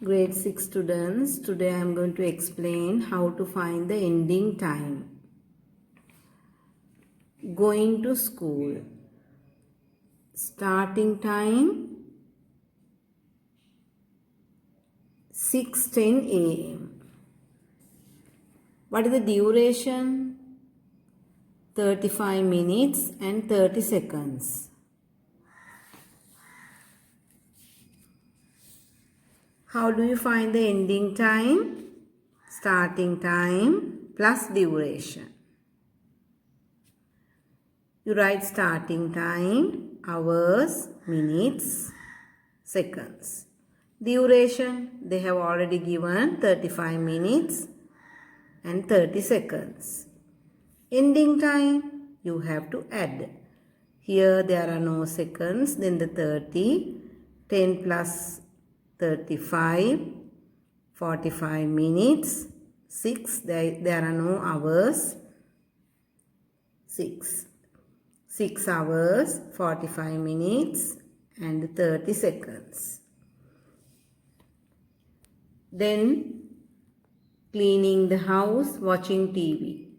Grade 6 students, today I am going to explain how to find the ending time. Going to school. Starting time 6:10 a.m. What is the duration? 35 minutes and 30 seconds. How do you find the ending time? Starting time plus duration. You write starting time, hours, minutes, seconds. Duration, they have already given 35 minutes and 30 seconds. Ending time, you have to add. Here there are no seconds, then the 30, 10 plus 35, 45 minutes, 6, there are no hours, 6. 6 hours, 45 minutes and 30 seconds. Then cleaning the house, watching TV.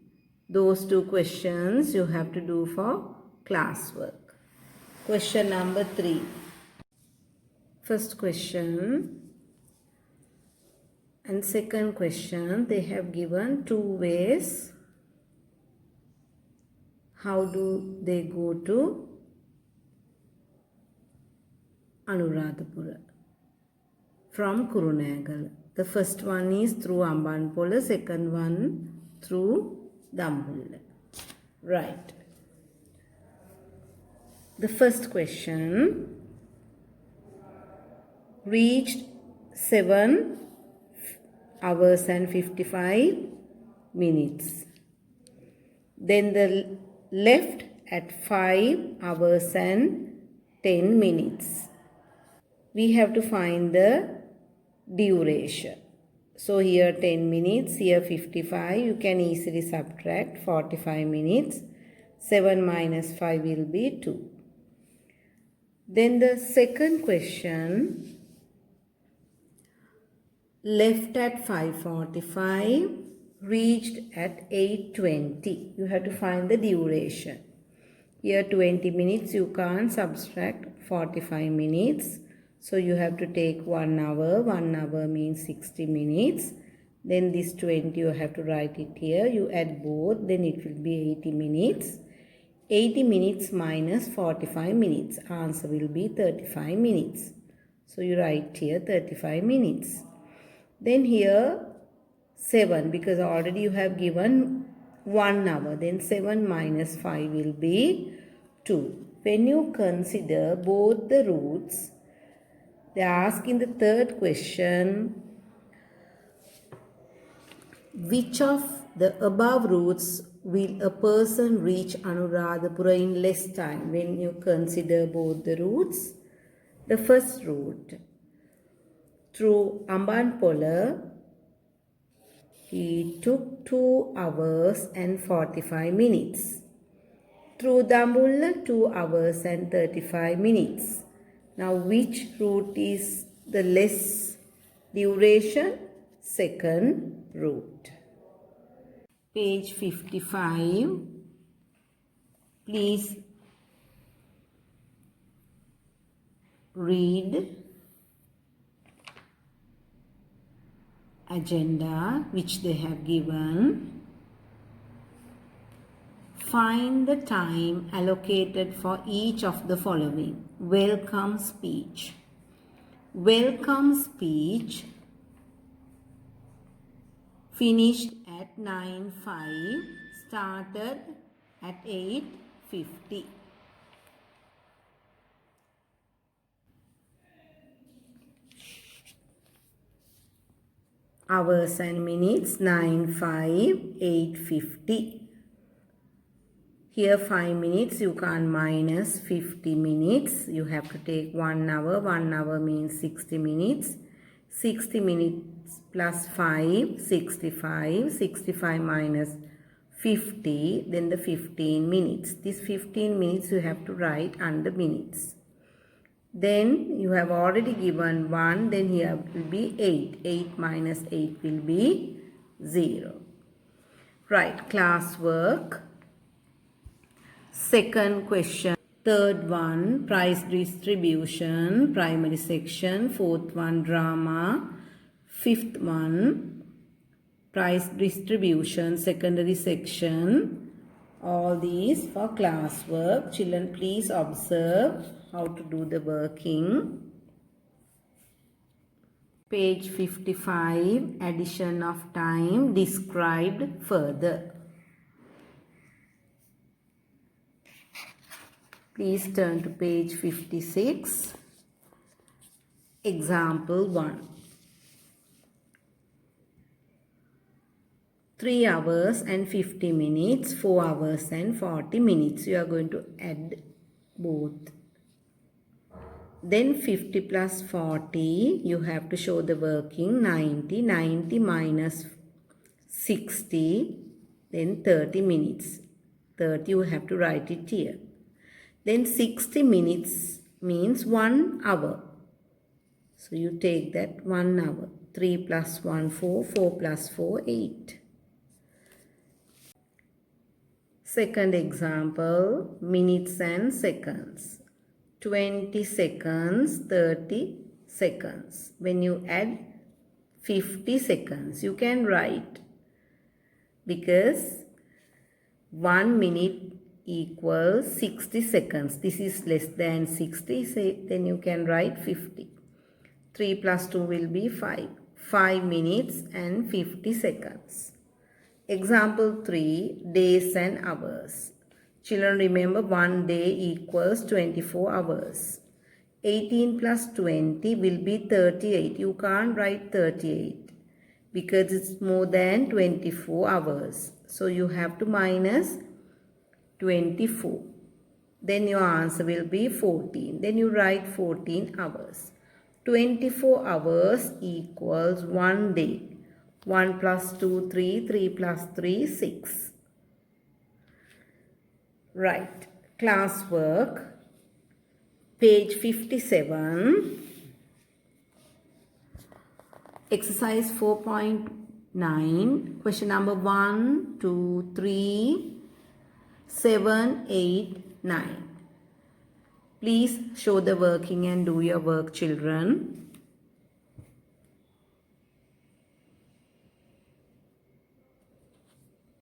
Those two questions you have to do for classwork. Question number 3. First question and second question, they have given 2 ways. How do they go to Anuradhapura from Kurunegala? The first one is through Ambanpola, second one through Dambulla. Right. The first question, reached 7 hours and 55 minutes. Then the left at 5 hours and 10 minutes. We have to find the duration. So here 10 minutes, here 55. You can easily subtract 45 minutes. 7 minus 5 will be 2. Then the second question, left at 5:45, reached at 8:20. You have to find the duration. Here 20 minutes, you can't subtract 45 minutes. So you have to take 1 hour. 1 hour means 60 minutes. Then this 20, you have to write it here. You add both, then it will be 80 minutes. 80 minutes minus 45 minutes. Answer will be 35 minutes. So you write here 35 minutes. Then here 7, because already you have given 1 hour. Then 7 minus 5 will be 2. When you consider both the roots, they ask in the third question, which of the above routes will a person reach Anuradhapura in less time? When you consider both the routes, the first route through Ambanpola, he took 2 hours and 45 minutes. Through Dambulla, 2 hours and 35 minutes. Now, which route is the less duration? Second route. Page 55. Please read agenda which they have given. Find the time allocated for each of the following. Welcome speech. Welcome speech finished at 9:05, started at 8:50. Hours and minutes 9:05, 8:50. Here 5 minutes, you can't minus 50 minutes. You have to take 1 hour. 1 hour means 60 minutes. 60 minutes plus 5, 65. 65 minus 50, then the 15 minutes. This 15 minutes you have to write under minutes. Then you have already given 1, then here will be 8. 8 minus 8 will be 0. Right, classwork. Second question. Third one, price distribution, primary section. Fourth one, drama. Fifth one, price distribution, secondary section. All these for classwork. Children, please observe how to do the working. Page 55, addition of time described further. Please turn to page 56. Example 1. 3 hours and 50 minutes, 4 hours and 40 minutes. You are going to add both. Then 50 plus 40, you have to show the working. 90, 90 minus 60, then 30 minutes. 30 you have to write it here. Then 60 minutes means 1 hour. So you take that 1 hour. 3 plus 1, 4, 4 plus 4, 8. Second example, minutes and seconds. 20 seconds, 30 seconds. When you add 50 seconds, you can write, because 1 minute equals 60 seconds. This is less than 60, then you can write 50. 3 plus 2 will be 5. 5 minutes and 50 seconds. Example 3, days and hours. Children, remember 1 day equals 24 hours. 18 plus 20 will be 38. You can't write 38 because it's more than 24 hours. So you have to minus 24. Then your answer will be 14. Then you write 14 hours. 24 hours equals 1 day. 1 plus 2, 3. 3 plus 3, 6. Right. Classwork. Page 57. Exercise 4.9. Question number 1, 2, 3, 7, 8, 9. Please show the working and do your work, children.